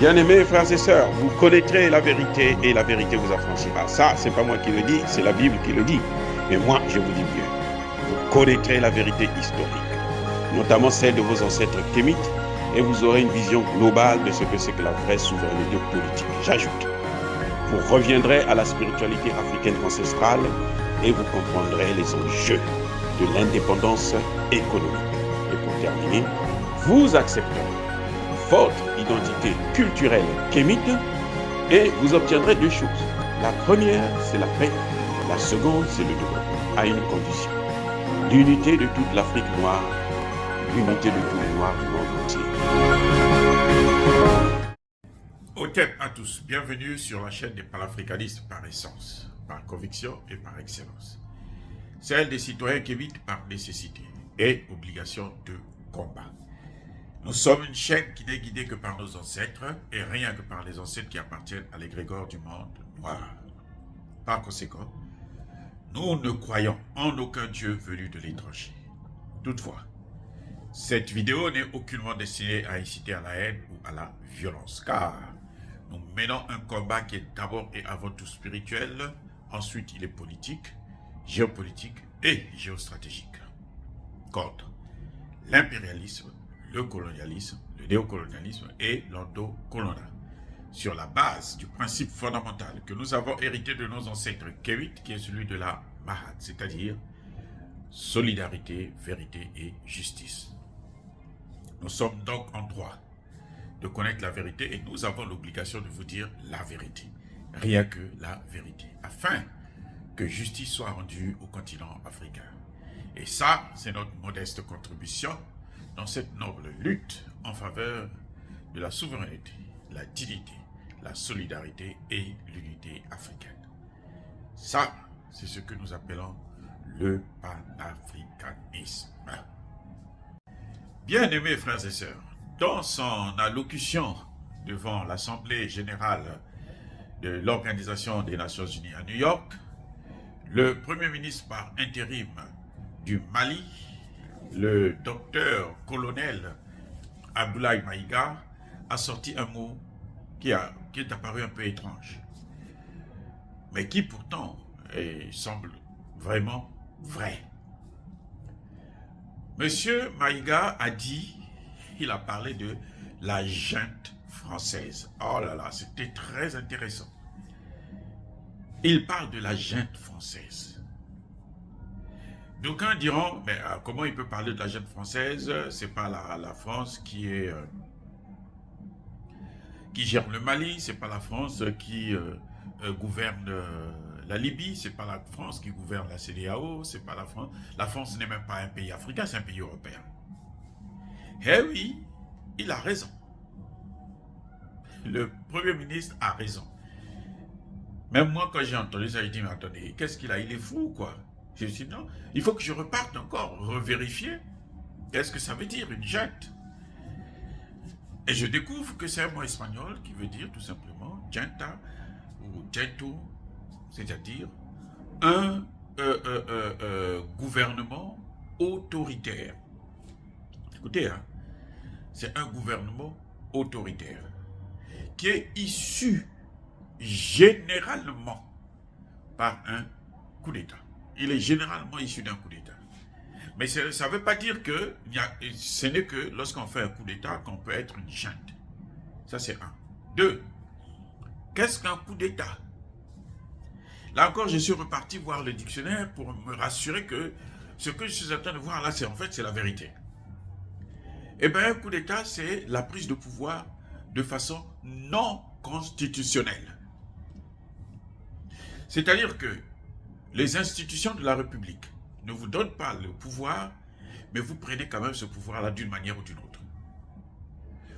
Bien-aimés frères et sœurs, vous connaîtrez la vérité et la vérité vous affranchira. Ça, c'est pas moi qui le dis, c'est la Bible qui le dit. Mais moi, je vous dis mieux. Vous connaîtrez la vérité historique, notamment celle de vos ancêtres kémites, et vous aurez une vision globale de ce que c'est que la vraie souveraineté politique. J'ajoute, vous reviendrez à la spiritualité africaine ancestrale et vous comprendrez les enjeux de l'indépendance économique. Et pour terminer, vous accepterez votre identité culturelle kémite et vous obtiendrez deux choses. La première, c'est la paix. La seconde, c'est le développement, à une condition. L'unité de toute l'Afrique noire, l'unité de tous les Noirs du monde entier. Otep à tous, bienvenue sur la chaîne des panafricanistes par essence, par conviction et par excellence. Celle des citoyens kémites par nécessité et obligation de combat. Nous sommes une chaîne qui n'est guidée que par nos ancêtres et rien que par les ancêtres qui appartiennent à l'égrégore du monde noir. Par conséquent, nous ne croyons en aucun Dieu venu de l'étranger. Toutefois, cette vidéo n'est aucunement destinée à inciter à la haine ou à la violence, car nous menons un combat qui est d'abord et avant tout spirituel, ensuite il est politique, géopolitique et géostratégique. Contre l'impérialisme, le colonialisme, le néocolonialisme et l'endocoloniat, sur la base du principe fondamental que nous avons hérité de nos ancêtres kémites, qui est celui de la Mahat, c'est-à-dire solidarité, vérité et justice. Nous sommes donc en droit de connaître la vérité et nous avons l'obligation de vous dire la vérité, rien que la vérité, afin que justice soit rendue au continent africain. Et ça, c'est notre modeste contribution dans cette noble lutte en faveur de la souveraineté, la dignité, la solidarité et l'unité africaine. Ça, c'est ce que nous appelons le panafricanisme. Bien-aimés frères et sœurs, dans son allocution devant l'Assemblée générale de l'Organisation des Nations Unies à New York, le Premier ministre par intérim du Mali, le docteur colonel Abdoulaye Maïga, a sorti un mot qui est apparu un peu étrange, mais qui pourtant semble vraiment vrai. Monsieur Maïga a dit, il a parlé de la junte française. Oh là là, c'était très intéressant. Il parle de la junte française. D'aucuns diront, mais comment il peut parler de la junte française? C'est pas la France qui gère le Mali, c'est pas la France qui gouverne la Libye, c'est pas la France qui gouverne la CEDEAO, c'est pas la France. La France n'est même pas un pays africain, c'est un pays européen. Eh oui, il a raison. Le Premier ministre a raison. Même moi, quand j'ai entendu ça, j'ai dit, mais attendez, qu'est-ce qu'il a? Il est fou, quoi. Je me suis dit, non, il faut que je reparte encore, revérifier. Qu'est-ce que ça veut dire, une junte? Et je découvre que c'est un mot espagnol qui veut dire tout simplement junta ou junto, c'est-à-dire un gouvernement autoritaire. Écoutez, hein, c'est un gouvernement autoritaire qui est issu généralement par un coup d'État. Il est généralement issu d'un coup d'État. Mais ça ne veut pas dire que ce n'est que lorsqu'on fait un coup d'État qu'on peut être une junte. Ça, c'est un. Deux, qu'est-ce qu'un coup d'État? Là encore, je suis reparti voir le dictionnaire pour me rassurer que ce que je suis en train de voir là, c'est en fait, c'est la vérité. Eh bien, un coup d'État, c'est la prise de pouvoir de façon non constitutionnelle. C'est-à-dire que les institutions de la République ne vous donnent pas le pouvoir, mais vous prenez quand même ce pouvoir-là d'une manière ou d'une autre.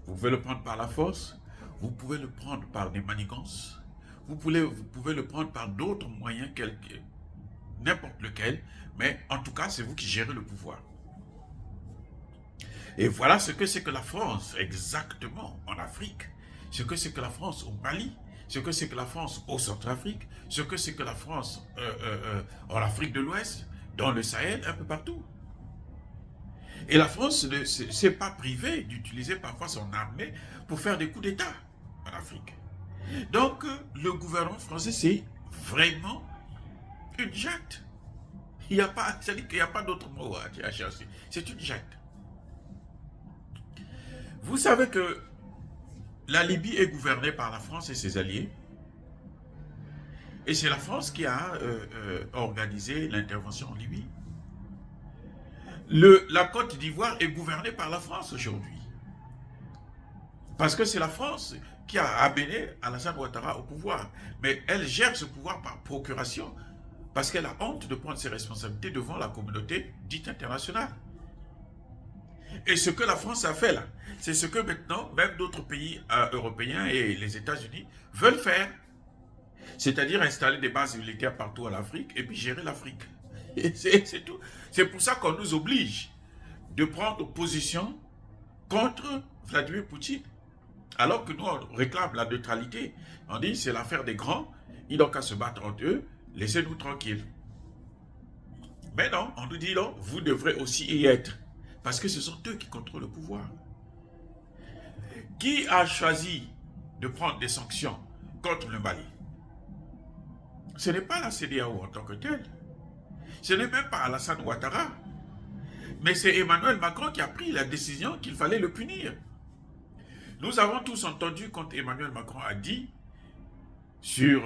Vous pouvez le prendre par la force, vous pouvez le prendre par des manigances, vous pouvez le prendre par d'autres moyens, n'importe lequel, mais en tout cas, c'est vous qui gérez le pouvoir. Et voilà ce que c'est que la France, exactement, en Afrique, ce que c'est que la France au Mali, ce que c'est que la France au Centrafrique, ce que c'est que la France en Afrique de l'Ouest, dans le Sahel, un peu partout. Et la France ne s'est pas privée d'utiliser parfois son armée pour faire des coups d'État. en Afrique. Donc, le gouvernement français, c'est vraiment une junte. Il n'y a pas, c'est-à-dire qu'il n'y a pas d'autre mot à chercher. C'est une junte. Vous savez que la Libye est gouvernée par la France et ses alliés. Et c'est la France qui a organisé l'intervention en Libye. La Côte d'Ivoire est gouvernée par la France aujourd'hui. Parce que c'est la France qui a amené Alassane Ouattara au pouvoir. Mais elle gère ce pouvoir par procuration. Parce qu'elle a honte de prendre ses responsabilités devant la communauté dite internationale. Et ce que la France a fait là, c'est ce que maintenant, même d'autres pays européens et les États-Unis veulent faire. C'est-à-dire installer des bases militaires partout en Afrique et puis gérer l'Afrique. C'est tout. C'est pour ça qu'on nous oblige de prendre position contre Vladimir Poutine. Alors que nous, on réclame la neutralité. On dit c'est l'affaire des grands, ils n'ont qu'à se battre entre eux, laissez-nous tranquilles. Mais non, on nous dit non, vous devrez aussi y être. Parce que ce sont eux qui contrôlent le pouvoir. Qui a choisi de prendre des sanctions contre le Mali? Ce n'est pas la CEDEAO en tant que telle. Ce n'est même pas Alassane Ouattara. Mais c'est Emmanuel Macron qui a pris la décision qu'il fallait le punir. Nous avons tous entendu quand Emmanuel Macron a dit sur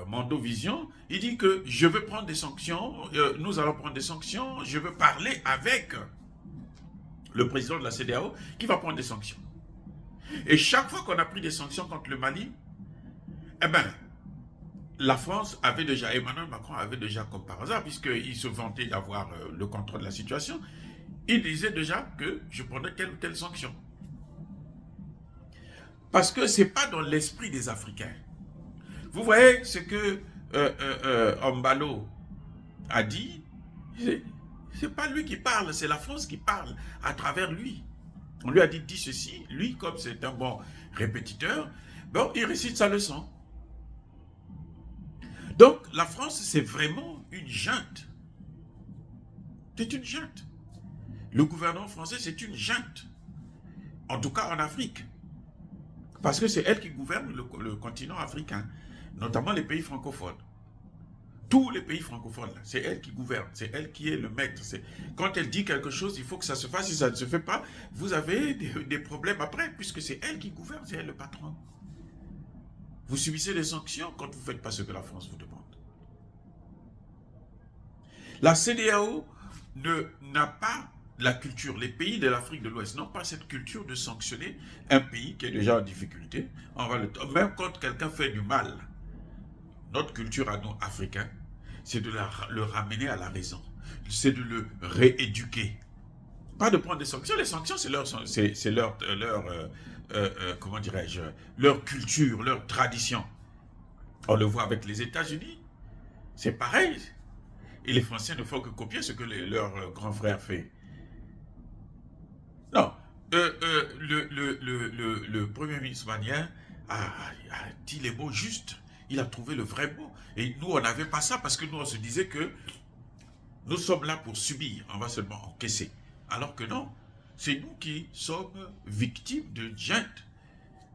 Mondovision, il dit que je veux prendre des sanctions, nous allons prendre des sanctions, je veux parler avec le président de la CEDEAO qui va prendre des sanctions. Et chaque fois qu'on a pris des sanctions contre le Mali, eh bien, la France avait déjà, Emmanuel Macron avait déjà, comme par hasard, puisqu'il se vantait d'avoir le contrôle de la situation, il disait déjà que je prenais telle ou telle sanction. Parce que ce n'est pas dans l'esprit des Africains. Vous voyez ce que Ombalo a dit, c'est pas lui qui parle, c'est la France qui parle à travers lui. On lui a dit ceci, lui, comme c'est un bon répétiteur, bon, il récite sa leçon. Donc, la France, c'est vraiment une junte. C'est une junte. Le gouvernement français, c'est une junte. En tout cas, en Afrique. Parce que c'est elle qui gouverne le continent africain, notamment les pays francophones. Tous les pays francophones, c'est elle qui gouverne, c'est elle qui est le maître. Quand elle dit quelque chose, il faut que ça se fasse. Si ça ne se fait pas, vous avez des problèmes après, puisque c'est elle qui gouverne, c'est elle le patron. Vous subissez des sanctions quand vous ne faites pas ce que la France vous demande. La CEDEAO n'a pas la culture, les pays de l'Afrique de l'Ouest n'ont pas cette culture de sanctionner un pays qui est déjà en difficulté. Même quand quelqu'un fait du mal, notre culture à nous, Africains, c'est de le ramener à la raison. C'est de le rééduquer. Pas de prendre des sanctions. Les sanctions, c'est comment dirais-je, leur culture, leur tradition. On le voit avec les États-Unis. C'est pareil. Et les Français ne font que copier ce que leur grand frère fait. Non. Le Premier ministre malien a dit les mots justes. Il a trouvé le vrai mot. Et nous, on n'avait pas ça parce que nous, on se disait que nous sommes là pour subir. On va seulement encaisser. Alors que non, c'est nous qui sommes victimes de junte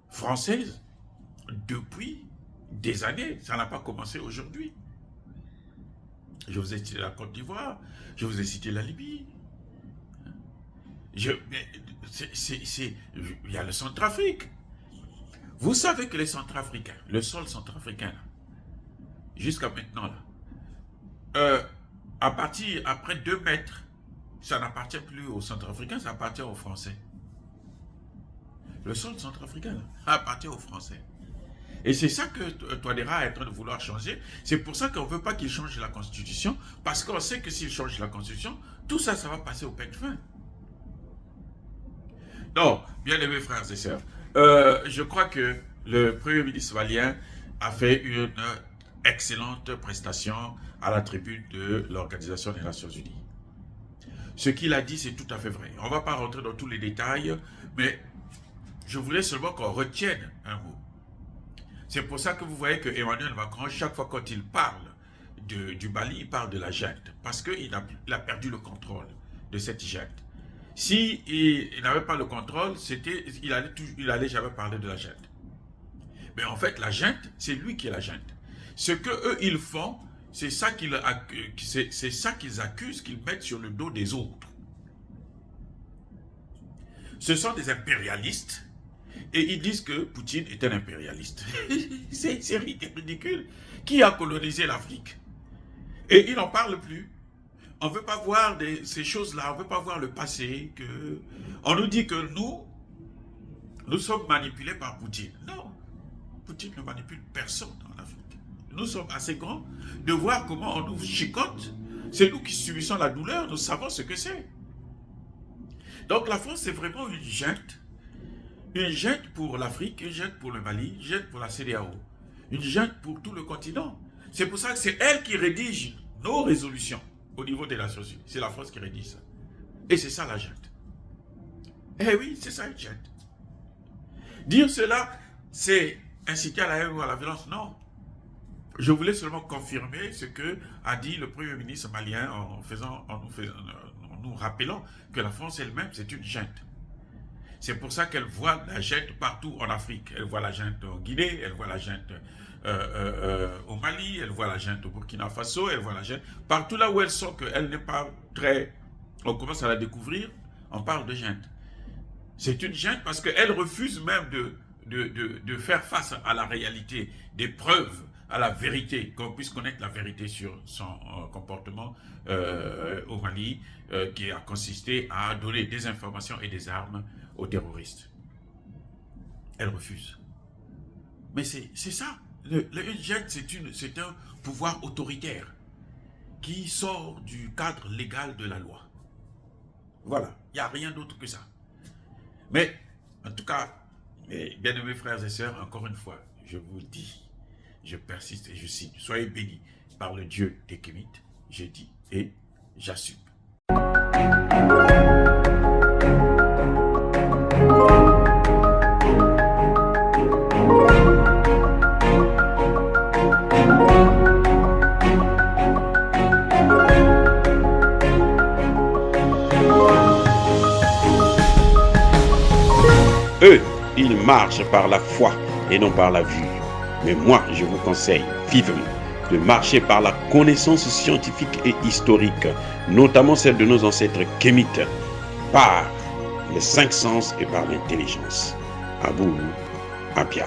française depuis des années. Ça n'a pas commencé aujourd'hui. Je vous ai cité la Côte d'Ivoire, je vous ai cité la Libye. Il y a le Centrafrique. Vous savez que les Centrafricains, le sol centrafricain, jusqu'à maintenant, après 2 mètres, ça n'appartient plus aux Centrafricains, ça appartient aux Français. Le sol centrafricain appartient aux Français. Et c'est ça que Touadéra est en train de vouloir changer. C'est pour ça qu'on ne veut pas qu'il change la Constitution, parce qu'on sait que s'il change la Constitution, tout ça, ça va passer au peigne fin. Donc, bien aimés frères et sœurs, je crois que le Premier ministre malien a fait une excellente prestation à la tribune de l'Organisation des Nations Unies. Ce qu'il a dit, c'est tout à fait vrai. On ne va pas rentrer dans tous les détails, mais je voulais seulement qu'on retienne un mot. C'est pour ça que vous voyez que Emmanuel Macron, chaque fois quand il parle du Mali, il parle de la junte, parce qu'il a perdu le contrôle de cette junte. Si il n'avait pas le contrôle, il allait jamais parler de la junte. Mais en fait, la junte, c'est lui qui est la junte. Ce que eux ils font, c'est ça qu'ils accusent, qu'ils mettent sur le dos des autres. Ce sont des impérialistes et ils disent que Poutine est un impérialiste. C'est ridicule. Qui a colonisé l'Afrique? Et il n'en parle plus. On ne veut pas voir ces choses-là, on ne veut pas voir le passé. On nous dit que nous sommes manipulés par Poutine. Non, Poutine ne manipule personne en Afrique. Nous sommes assez grands de voir comment on nous chicote. C'est nous qui subissons la douleur, nous savons ce que c'est. Donc la France, c'est vraiment une junte pour l'Afrique, une junte pour le Mali, une junte pour la CEDEAO, une junte pour tout le continent. C'est pour ça que c'est elle qui rédige nos résolutions au niveau des Nations Unies. C'est la France qui rédige ça. Et c'est ça la junte. Eh oui, c'est ça une junte. Dire cela, c'est inciter à la haine ou à la violence. Non. Je voulais seulement confirmer ce que a dit le Premier ministre malien en nous rappelant que la France elle-même, c'est une junte. C'est pour ça qu'elle voit la junte partout en Afrique. Elle voit la junte en Guinée, elle voit la junte au Mali, elle voit la junte au Burkina Faso, elle voit la junte partout là où elle sent qu'elle n'est pas très... On commence à la découvrir, on parle de junte. C'est une junte parce qu'elle refuse même de faire face à la réalité, des preuves, à la vérité, qu'on puisse connaître la vérité sur son comportement au Mali, qui a consisté à donner des informations et des armes aux terroristes. Elle refuse. Mais c'est ça. Une junte, c'est un pouvoir autoritaire qui sort du cadre légal de la loi. Voilà, il n'y a rien d'autre que ça. Mais, en tout cas, mes bien-aimés frères et sœurs, encore une fois, je vous le dis, je persiste et je signe. Soyez bénis par le Dieu des Kémites. J'ai dit et j'assume. Eux, ils marchent par la foi et non par la vue. Mais moi, je vous conseille vivement de marcher par la connaissance scientifique et historique, notamment celle de nos ancêtres kémites, par les 5 sens et par l'intelligence. Abou Abia.